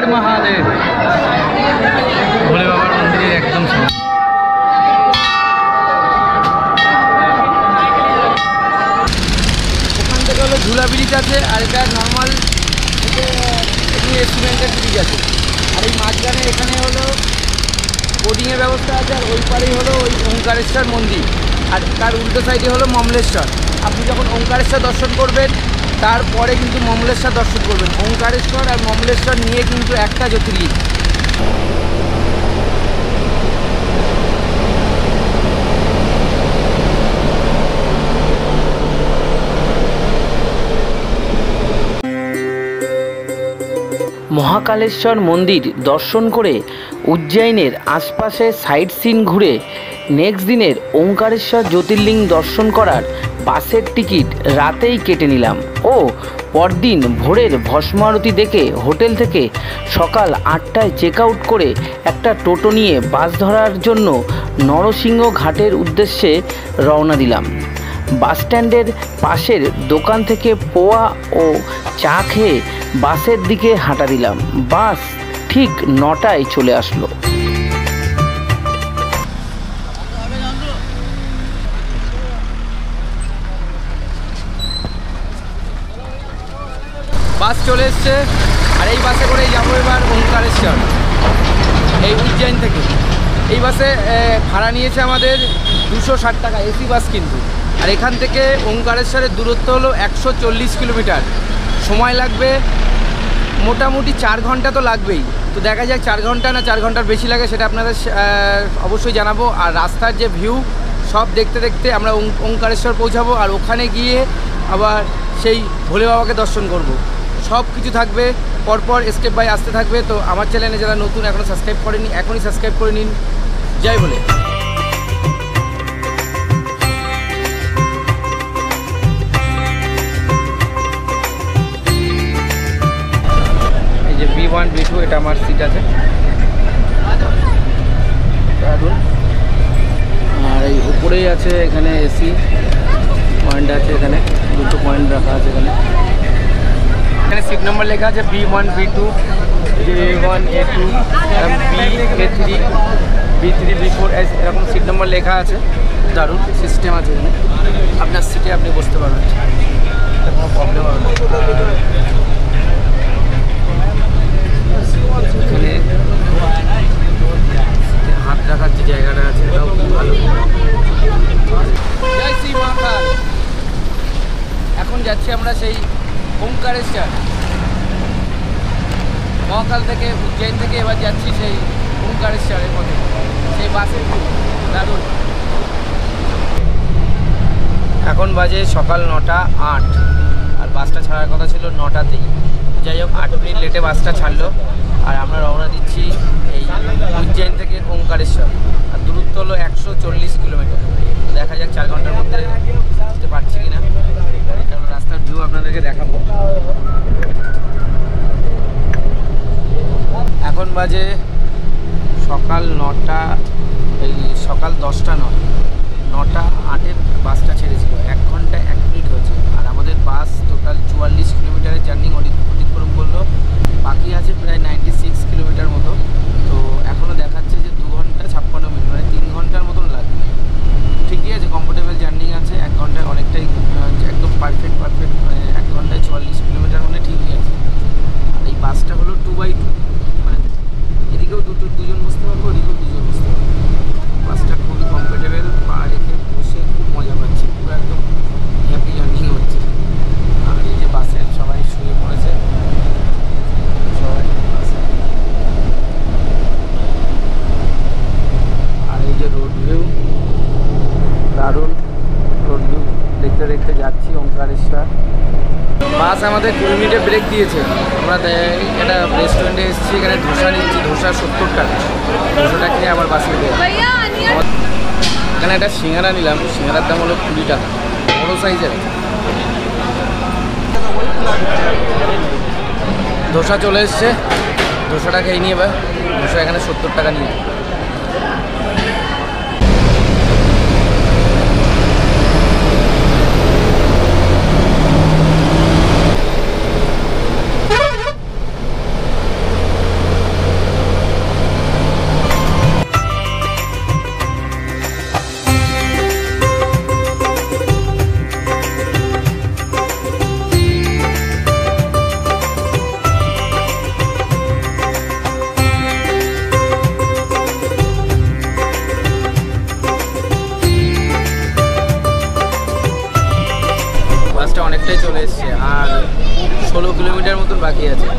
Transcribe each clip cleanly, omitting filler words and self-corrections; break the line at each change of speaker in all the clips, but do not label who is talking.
हर महादेव। भोले बाबार मंदिर एकदम ওখান থেকে হলো ঝুলা ব্রিজ আছে, আর এটা নর্মাল সিমেন্টের ব্রিজ আছে। আর এই মাঝখানে এখানে হলো বোটিংয়ের ব্যবস্থা আছে, আর ওই পারেই হলো ওই ওঙ্কারেশ্বর মন্দির, আর তার উল্টো সাইডে হলো মমলেশ্বর। আপনি যখন ওঙ্কারেশ্বর দর্শন করবেন তারপরে কিন্তু মমলেশ্বর দর্শন করবেন। ওঙ্কারেশ্বর আর মমলেশ্বর নিয়ে কিন্তু একটা জ্যোতির্লিঙ্গ। মহাকালেশ্বর মন্দির দর্শন করে উজ্জয়িনের আশপাশে সাইট সিন ঘুরে নেক্সট দিনের ওঙ্কারেশ্বর জ্যোতির্লিঙ্গ দর্শন করার বাসের টিকিট রাতেই কেটে নিলাম ও পরদিন ভোরের ভস্ম আরতি দেখে হোটেল থেকে সকাল 8টায় চেক আউট করে একটা টোটো নিয়ে বাস ধরার জন্য নরসিংহ ঘাটের উদ্দেশ্যে রওনা দিলাম। বাস স্ট্যান্ডের পাশের দোকান থেকে পোয়া ও চা খেয়ে বাসের দিকে হাঁটা দিলাম। বাস ঠিক 9টায় চলে আসলো। বাস চলে এসছে, আর এই বাসে করেই যাবো এবার ওঙ্কারেশ্বর, এই উজ্জয়ন থেকে। এই বাসে ভাড়া নিয়েছে আমাদের 260 টাকা, এসি বাস কিন্তু। আর এখান থেকে ওঙ্কারেশ্বরের দূরত্ব হলো 140 কিলোমিটার। সময় লাগবে মোটামুটি 4 ঘন্টা তো লাগবেই। তো দেখা যাক 4 ঘন্টা না 4 ঘন্টার বেশি লাগে সেটা আপনাদের অবশ্যই জানাবো। আর রাস্তার যে ভিউ সব দেখতে দেখতে আমরা ওঙ্কারেশ্বর পৌঁছাবো, আর ওখানে গিয়ে আবার সেই ভোলে বাবাকে দর্শন করব। সব কিছু থাকবে পরপর স্টেপ বাই আসতে থাকবে। তো আমার চ্যানেলে যারা নতুন এখনও সাবস্ক্রাইব করেনি এখনই সাবস্ক্রাইব করে নিন। জয় ভোলে। এই যে B1 B2 এটা আমার সিট আছে, আর এই উপরেই আছে এখানে এসি পয়েন্ট আছে, এখানে দুটো পয়েন্ট রাখা আছে। এখানে সিট নাম্বার লেখা আছে B1 B2 A1 A2 B A3 B3 B4 এরকম সিট নাম্বার লেখা আছে। দারুণ সিস্টেম আছে এখানে, আপনার সিটে আপনি বসতে পারবেন, কোনো প্রবলেম হবে না। এখানে হাত রাখার যে জায়গাটা আছে এটাও খুব ভালো। জয় শ্রী মহাকাল। এখন যাচ্ছি আমরা সেই ওঙ্কারেশ্বর। মহাকাল থেকে উজ্জয়ন থেকে এবার যাচ্ছি সেই ওঙ্কারেশ্বরের পথে, সেই বাসের দারুণ। এখন বাজে সকাল 9:08, আর বাসটা ছাড়ার কথা ছিল 9টাতেই। যাই হোক 8 মিনিট লেটে বাসটা ছাড়লো, আর আমরা রওনা দিচ্ছি এই উজ্জয়ন থেকে ওঙ্কারেশ্বর। আর দূরত্ব হলো 140 কিলোমিটার। দেখা যাক 4 ঘন্টার মধ্যে আসতে পারছি কিনা। কারণ রাস্তার ভিউ আপনাদেরকে দেখাবো। এখন বাজে সকাল 9টা, এই সকাল 10টা নয়, 9:08 বাসটা ছেড়েছিল। 1 ঘন্টা 1 মিনিট হয়েছে। আর আমাদের বাস টোটাল 44 কিলোমিটারের জার্নি অতিক্রম করলো। বাকি আছে প্রায় 96 কিলোমিটার মতো। তো এখনও দেখাচ্ছে যে 2 ঘন্টা 56 মিনিট, মানে 3 ঘন্টার মতন লাগবে। ঠিকই আছে, কমফোর্টেবল জার্নি আছে। 1 ঘন্টায় অনেকটাই একদম পারফেক্ট, মানে 1 ঘন্টায় 44 কিলোমিটার মানে ঠিকই আছে। আর এই বাসটা হলো 2x2, মানে এদিকেও দুজন বসতে পারবো, ওদিকেও দুজন বসতে পারবো। বাসটা খুবই কমফোর্টেবল, পা রেখে বসে খুব মজা পাচ্ছি, পুরো একদম হ্যাপি জার্নি হচ্ছে। আর এই যে বাসের সবাই শুয়ে পড়েছে, সবাই বাসে। আর এই যে রোড ভিউ, দারুণ রোড ভিউ দেখতে দেখতে যাচ্ছি ওঙ্কারেশ্বর। বাস আমাদের 20 মিনিটে ব্রেক দিয়েছে। আমরা একটা রেস্টুরেন্টে এসেছি, এখানে ধোসা নিচ্ছি। ধোসা 70 টাকা। ধোসাটা খেয়ে আবার বাসে দেয়। এখানে একটা সিঙ্গারা নিলাম, সিঙ্গারার দাম হলো 20 টাকা, বড় সাইজের। ধোসা চলে এসছে, ধোসাটা খেয়ে নিয়ে এবার। ধোসা এখানে 70 টাকা নিয়ে।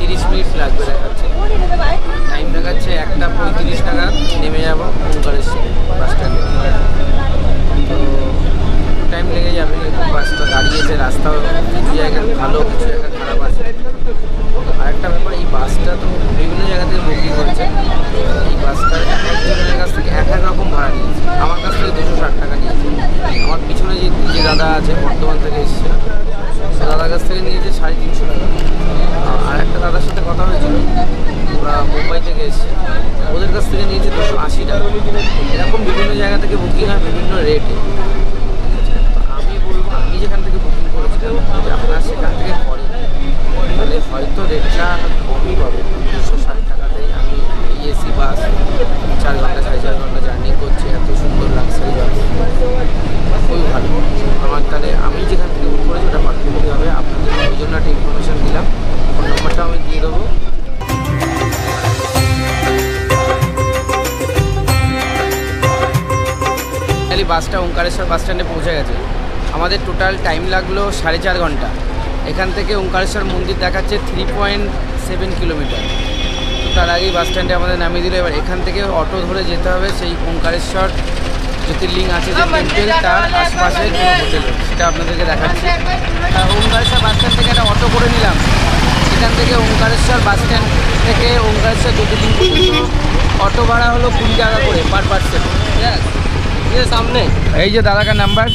30 মিনিট লাগবে দেখাচ্ছে, টাইম দেখাচ্ছে 1:35 টাকা। নেমে যাবো ওঙ্কারেশ্বর বাস স্ট্যান্ডে। তো টাইম লেগে যাবে, যেহেতু বাসটা দাঁড়িয়েছে, রাস্তাও কিছু জায়গায় ভালো, কিছু জায়গায় খারাপ আছে। আরেকটা ব্যাপার, এই বাসটা তো বিভিন্ন জায়গা থেকে বুকিং করছে। এই বাসটা একজনের কাছ থেকে এক রকম ভাড়া নিয়েছে। আমার কাছ থেকে 260 টাকা নিয়েছে। আমার পিছনে যে দাদা আছে, বর্ধমান থেকে এসছে, সে দাদার কাছ থেকে নিয়েছে 350 টাকা। আর একটা দাদার সাথে কথা হয়েছিল, ওরা মুম্বাই থেকে এসছে, ওদের কাছ থেকে নিয়েছে 280 টাকা। এরকম বিভিন্ন জায়গা থেকে বুকিং হয় বিভিন্ন রেটে। আমি বলবো, আমি যেখান থেকে বুকিং করেছিলাম, যদি আপনারা সেখান থেকে করেন তাহলে হয়তো রেটটা কমই পাবে। 260 টাকাতেই আমি এই এসি বাস 4 ঘন্টা 4.5 ঘন্টা জার্নি করছি, এত সুন্দর লাক্সারি বাস, খুবই ভালো। আমার তাহলে আমি যেখান থেকে বুক করেছি ওটা পারফেক্টলি হবে। আপনাদের ওই জন্য একটা ইনফরমেশান দিলাম, ফোন নম্বরটা আমি দিয়ে দেবো। বাসটা ওঙ্কারেশ্বর বাস স্ট্যান্ডে পৌঁছে গেছে। আমাদের টোটাল টাইম লাগলো 4.5 ঘন্টা। এখান থেকে ওঙ্কারেশ্বর মন্দির দেখাচ্ছে 3.7 কিলোমিটার। তো তার আগেই বাস স্ট্যান্ডে আমাদের নামিয়ে দিল। এবার এখান থেকে অটো ধরে যেতে হবে সেই ওঙ্কারেশ্বর জ্যোতির্লিঙ্গ আছে যে টেম্পেল, তার আশপাশে হোটেল, সেটা আপনাদেরকে দেখাচ্ছি। ওঙ্কারেশ্বর বাস স্ট্যান্ড থেকে একটা অটো করে নিলাম। এখান থেকে ওঙ্কারেশ্বর বাস স্ট্যান্ড থেকে ওঙ্কারেশ্বর জ্যোতির্লিঙ্গ পর্যন্ত অটো ভাড়া হলো 20 টাকা করে পার পার্সন। সামনে এই যে দাদাকার নাম্বার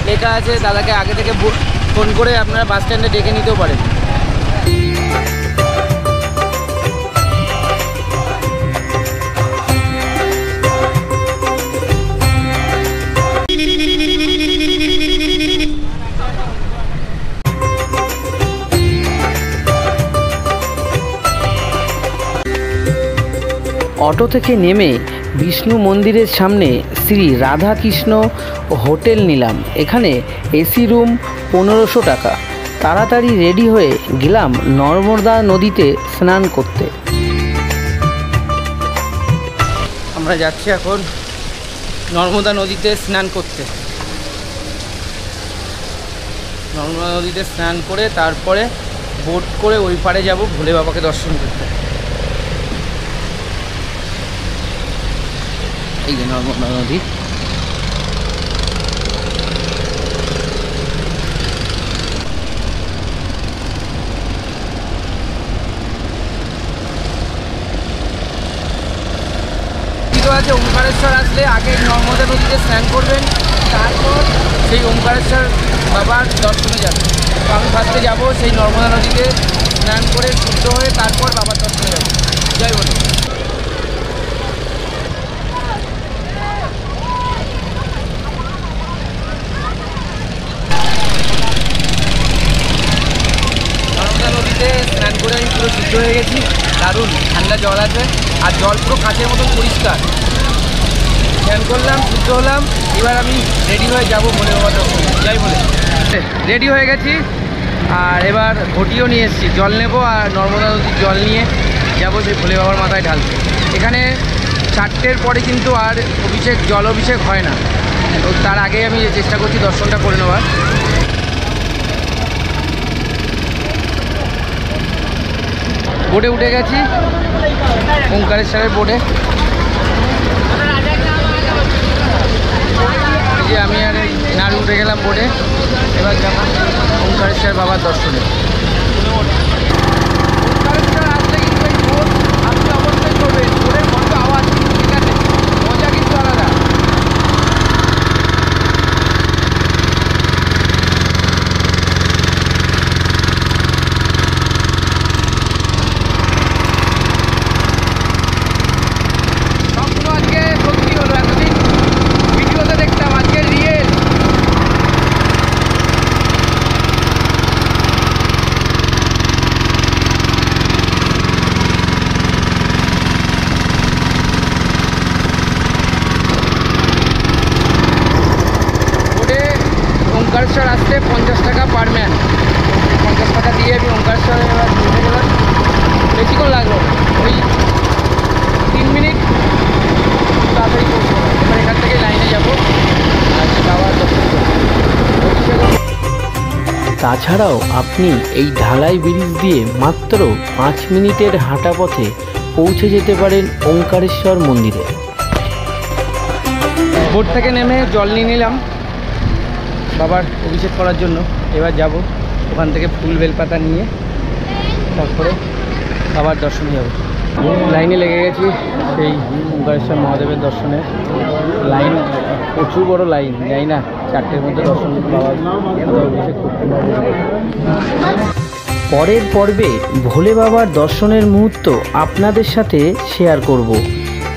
লেখা আছে, দাদাকে আগে থেকে ফোন করে আপনারা বাস স্ট্যান্ডে ডেকে নিতেও পারেন। অটো থেকে নেমে বিষ্ণু মন্দিরের সামনে শ্রী রাধাকৃষ্ণ হোটেল নিলাম। এখানে এসি রুম 1500 টাকা। তাড়াতাড়ি রেডি হয়ে গেলাম নর্মদা নদীতে স্নান করতে। আমরা যাচ্ছি এখন নর্মদা নদীতে স্নান করতে। নর্মদা নদীতে স্নান করে তারপরে বোট করে ওই পারে যাব ভোলে বাবাকে দর্শন করতে। এই যে নর্মদা নদী। আছে ওঙ্কারেশ্বর আসলে আগে নর্মদা নদীতে স্নান করবেন, তারপর সেই ওঙ্কারেশ্বর বাবার দর্শনে যাবেন। তো আমি ফার্স্টে যাবো সেই নর্মদা নদীতে স্নান করে শুদ্ধ হয়ে তারপর বাবার দর্শনে যাবো। জয় বলে। স্নান করে আমি পুরো শুদ্ধ হয়ে গেছি। দারুণ ঠান্ডা জল আছে, আর জল পুরো কাঁচের মতন পরিষ্কার। স্নান করলাম, শুদ্ধ হলাম। এবার আমি রেডি হয়ে যাব ভোলে বাবার দর্শনে। যাই বলে রেডি হয়ে গেছি, আর এবার ঘটিও নিয়ে এসেছি, জল নেব আর নর্মদা নদীর জল নিয়ে যাবো সেই ভোলে বাবার মাথায় ঢালতে। এখানে 4টের পরে কিন্তু আর জল অভিষেক হয় না। তো তার আগেই আমি চেষ্টা করছি দর্শনটা করে নেওয়ার। বোটে উঠে গেছি, ওঙ্কারেশ্বরের বোটে। যে আমি আর নাড়ু উঠে গেলাম বোটে। এবার যাবো ওঙ্কারেশ্বর বাবার দর্শনে। ওঙ্কারেশ্বর আসলে কিন্তু এই বোট আপনি অবশ্যই করবেন। বোটের মতো আওয়াজ, ঠিক আছে, মজা কিন্তু আলাদা। ওঙ্কারেশ্বর আসতে 50 টাকা পার ম্যান। 50 টাকা দিয়ে আমি ওঙ্কারেশ্বরে এবার উঠে গেলাম। বেশিক্ষণ লাগলো, ওই 3 মিনিট, তাড়াতাড়ি পৌঁছে গেলাম। এবার এখান থেকে লাইনে যাবো আর বাবার দর্শন করবো।
তাছাড়াও আপনি এই ঢালাই ব্রিজ দিয়ে মাত্র 5 মিনিটের হাঁটা পথে পৌঁছে যেতে পারেন ওঙ্কারেশ্বর মন্দিরে।
বোট থেকে নেমে জল নিয়ে নিলাম বাবার অভিষেক করার জন্য। এবার যাব ওখান থেকে ফুল বেলপাতা নিয়ে তারপরে বাবার দর্শনে যাব। লাইনে লেগে গেছি সেই ওঙ্কারেশ্বর মহাদেবের দর্শনে। লাইন প্রচুর বড় লাইন, যাই না 4টের মধ্যে দর্শন বাবার অভিষেক করতে পারবো।
পরের পর্বে ভোলে বাবার দর্শনের মুহূর্ত আপনাদের সাথে শেয়ার করব।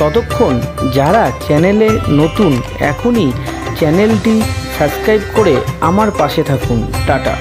ততক্ষণ যারা চ্যানেলে নতুন এখনই চ্যানেলটি সাবস্ক্রাইব করে আমার পাশে থাকুন। টাটা।